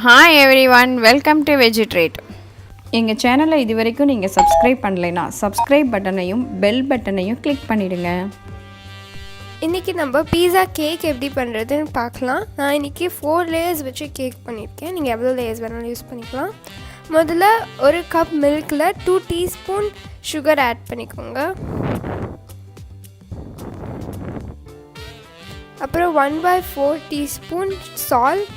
Hi everyone, welcome to veggie. எங்கள் சேனலை இது வரைக்கும் நீங்கள் சப்ஸ்கிரைப் பண்ணலைன்னா சப்ஸ்கிரைப் பட்டனையும் பெல் பட்டனையும் கிளிக் பண்ணிவிடுங்க. இன்றைக்கி நம்ம பீஸா கேக் எப்படி பண்ணுறதுன்னு பார்க்கலாம். நான் இன்றைக்கி 4 லேயர்ஸ் வச்சு கேக் பண்ணியிருக்கேன். நீங்கள் எவ்வளோ லேயர்ஸ் வேணாலும் யூஸ் பண்ணிக்கலாம். முதல்ல ஒரு கப் மில்கில் 2 டீஸ்பூன் சுகர் ஆட் பண்ணிக்கோங்க. அப்புறம் 1/4 டீஸ்பூன் சால்ட்,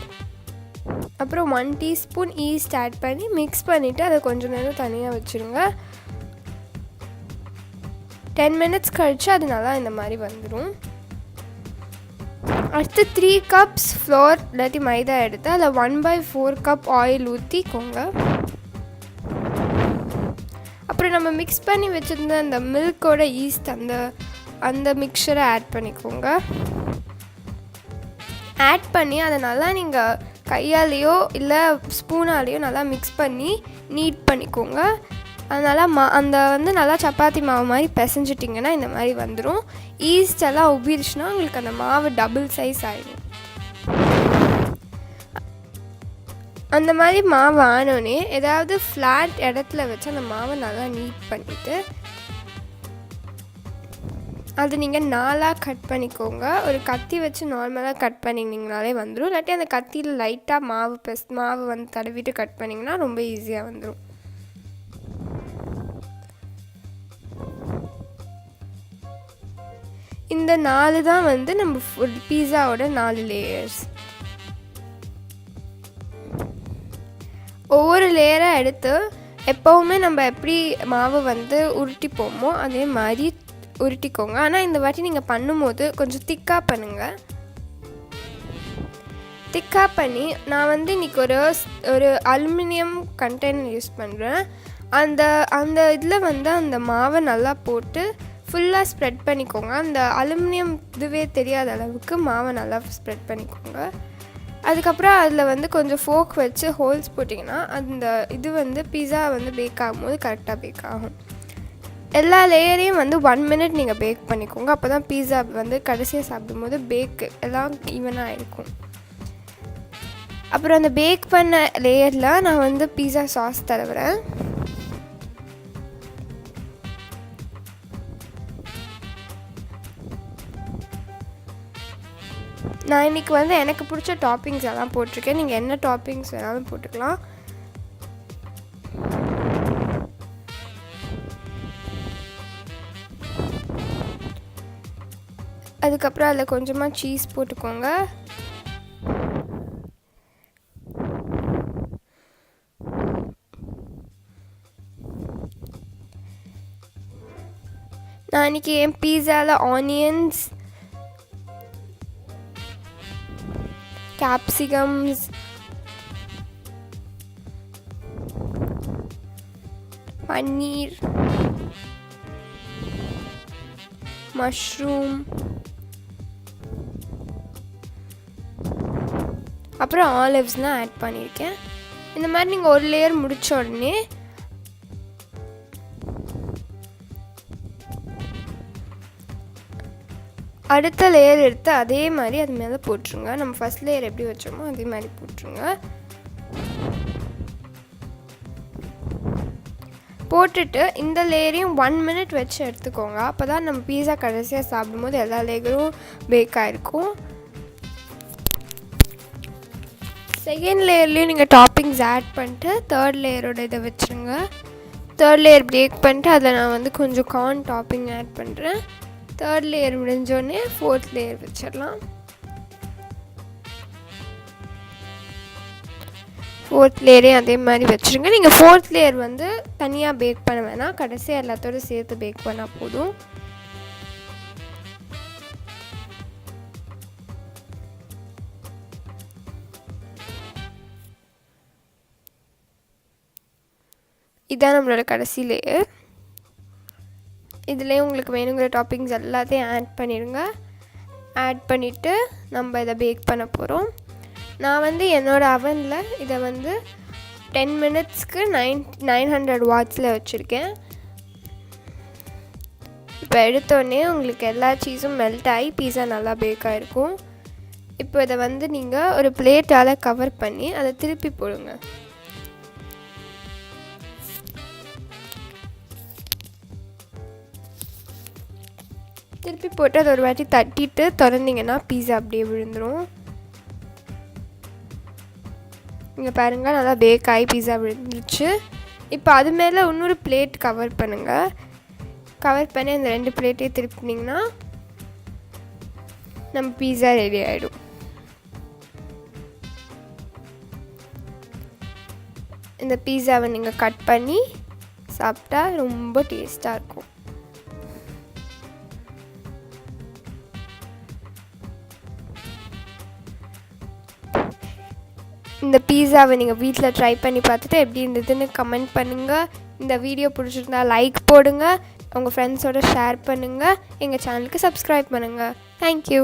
அப்புறம் 1 டீஸ்பூன் ஈஸ்ட் ஆட் பண்ணி மிக்ஸ் பண்ணிவிட்டு அதை கொஞ்சம் நேரம் தனியாக வச்சுருங்க. 10 மினிட்ஸ் கழித்து அது நல்லா இந்த மாதிரி வந்துடும். அடுத்து 3 கப்ஸ் ஃப்ளோர் இல்லாட்டி மைதா எடுத்து அதில் 1/4 கப் ஆயில் ஊற்றிக்கோங்க. அப்புறம் நம்ம மிக்ஸ் பண்ணி வச்சுருந்த அந்த மில்கோட ஈஸ்ட் அந்த மிக்சரை ஆட் பண்ணிக்கோங்க. ஆட் பண்ணி அதை நல்லா நீங்கள் கையாலேயோ இல்லை ஸ்பூனாலேயோ நல்லா மிக்ஸ் பண்ணி நீட் பண்ணிக்கோங்க. அதனால் அந்த நல்லா சப்பாத்தி மாவு மாதிரி பிசைஞ்சிட்டிங்கன்னா இந்த மாதிரி வந்துடும். ஈஸ்ட் எல்லாம் உபிருச்சுன்னா உங்களுக்கு அந்த மாவு டபுள் சைஸ் ஆகிடும். அந்த மாதிரி மாவு ஆனோடனே ஏதாவது ஃப்ளாட் இடத்துல வச்சு அந்த மாவை நல்லா நீட் பண்ணிவிட்டு அது நீங்கள் 4ஆக கட் பண்ணிக்கோங்க. ஒரு கத்தி வச்சு நார்மலாக கட் பண்ணிங்கனாலே வந்துடும். இல்லாட்டி அந்த கத்தியில் லைட்டாக மாவு வந்து தடவிட்டு கட் பண்ணிங்கன்னா ரொம்ப ஈஸியாக வந்துடும். இந்த 4 தான் வந்து நம்ம பீஸாவோட 4 லேயர்ஸ். ஒவ்வொரு லேயராக எடுத்து எப்போவுமே நம்ம எப்படி மாவு வந்து உருட்டிப்போமோ அதே மாதிரி உருட்டிக்கோங்க. ஆனால் இந்த வாட்டி நீங்கள் பண்ணும்போது கொஞ்சம் திக்காக பண்ணுங்கள். திக்காக பண்ணி நான் வந்து இன்றைக்கி ஒரு அலுமினியம் கண்டெய்னர் யூஸ் பண்ணுறேன். அந்த இதில் வந்து அந்த மாவை நல்லா போட்டு ஃபுல்லாக ஸ்ப்ரெட் பண்ணிக்கோங்க. அந்த அலுமினியம் இதுவே தெரியாத அளவுக்கு மாவை நல்லா ஸ்ப்ரெட் பண்ணிக்கோங்க. அதுக்கப்புறம் அதில் வந்து கொஞ்சம் ஃபோக் வச்சு ஹோல்ஸ் போட்டிங்கன்னா அந்த இது வந்து பீஸா வந்து பேக் ஆகும்போது கரெக்டாக பேக் ஆகும். எல்லா லேயரையும் வந்து 1 மினிட் நீங்கள் பேக் பண்ணிக்கோங்க. அப்போ தான் பீஸா வந்து கடைசியாக சாப்பிடும்போது பேக்கு எல்லாம் ஈவனாக இருக்கும். அப்புறம் அந்த பேக் பண்ண லேயரில் நான் வந்து பீஸா சாஸ் தடவுறேன். நான் இன்றைக்கி வந்து எனக்கு பிடிச்ச டாப்பிங்ஸ் எல்லாம் போட்டிருக்கேன். நீங்கள் என்ன டாப்பிங்ஸ் வேணாலும் போட்டுக்கலாம். அதுக்கப்புறம் அதில் கொஞ்சமாக சீஸ் போட்டுக்கோங்க. நான் இன்றைக்கி என் பீஸாவில் ஆனியன்ஸ், கேப்சிகம்ஸ், பன்னீர், மஷ்ரூம், அப்புறம் ஆலிவ்ஸ்லாம் ஆட் பண்ணியிருக்கேன். இந்த மாதிரி நீங்கள் ஒரு லேயர் முடித்த உடனே அடுத்த லேயர் எடுத்து அதே மாதிரி அது மேலே போட்டுருங்க. நம்ம ஃபஸ்ட் லேயர் எப்படி வச்சோமோ அதே மாதிரி போட்டுருங்க. போட்டுட்டு இந்த லேயரையும் 1 மினிட் வச்சு எடுத்துக்கோங்க. அப்போ தான் நம்ம பீஸா கடைசியாக சாப்பிடும்போது எல்லா லேயரும் பேக் ஆகிருக்கும். செகண்ட் லேயர்லேயும் நீங்கள் டாப்பிங்ஸ் ஆட் பண்ணிட்டு 3rd லேயரோட இதை வச்சுருங்க. 3rd லேயர் பேக் பண்ணிட்டு அதில் நான் வந்து கொஞ்சம் கார்ன் டாப்பிங் ஆட் பண்ணுறேன். 3rd லேயர் முடிஞ்சோடனே 4th லேயர் வச்சிடலாம். 4th லேயரையும் அதே மாதிரி வச்சுருங்க. நீங்கள் 4th லேயர் வந்து தனியாக பேக் பண்ண வேணாம், கடைசியாக எல்லாத்தோடு சேர்த்து பேக் பண்ணால் போதும். இதான் நம்மளோட கடைசி லேயர். இதிலே உங்களுக்கு வேணுங்கிற டாப்பிங்ஸ் எல்லாத்தையும் ஆட் பண்ணிடுங்க. ஆட் பண்ணிவிட்டு நம்ம இதை பேக் பண்ண போகிறோம். நான் வந்து என்னோடய அவனில் இதை வந்து 10 மினிட்ஸ்க்கு 900 வாட்ஸில் வச்சுருக்கேன். இப்போ எடுத்தோடனே உங்களுக்கு எல்லா சீஸும் மெல்ட் ஆகி பீஸா நல்லா பேக் ஆகிருக்கும். இப்போ இதை வந்து நீங்கள் ஒரு பிளேட்டால் கவர் பண்ணி அதை திருப்பி போடுங்க. திருப்பி போட்டு அதை ஒரு வாட்டி தட்டிட்டு திறந்தீங்கன்னா பீஸா அப்படியே விழுந்துடும். இங்கே பாருங்கள், நல்லா பேக் ஆகி பீஸா விழுந்துருச்சு. இப்போ அது மேலே இன்னொரு பிளேட் கவர் பண்ணுங்கள். கவர் பண்ணி அந்த 2 பிளேட்டையும் திருப்பினீங்கன்னா நம்ம பீஸா ரெடி ஆகிடும். இந்த பீஸாவை நீங்கள் கட் பண்ணி சாப்பிட்டா ரொம்ப டேஸ்ட்டாக இருக்கும். இந்த பீஸாவை நீங்கள் வீட்டில் ட்ரை பண்ணி பார்த்துட்டு எப்படி இருந்ததுன்னு கமெண்ட் பண்ணுங்கள். இந்த வீடியோ பிடிச்சிருந்தா லைக் போடுங்க, உங்கள் ஃப்ரெண்ட்ஸோடு ஷேர் பண்ணுங்கள், எங்கள் சேனலுக்கு சப்ஸ்கிரைப் பண்ணுங்கள். தேங்க்யூ.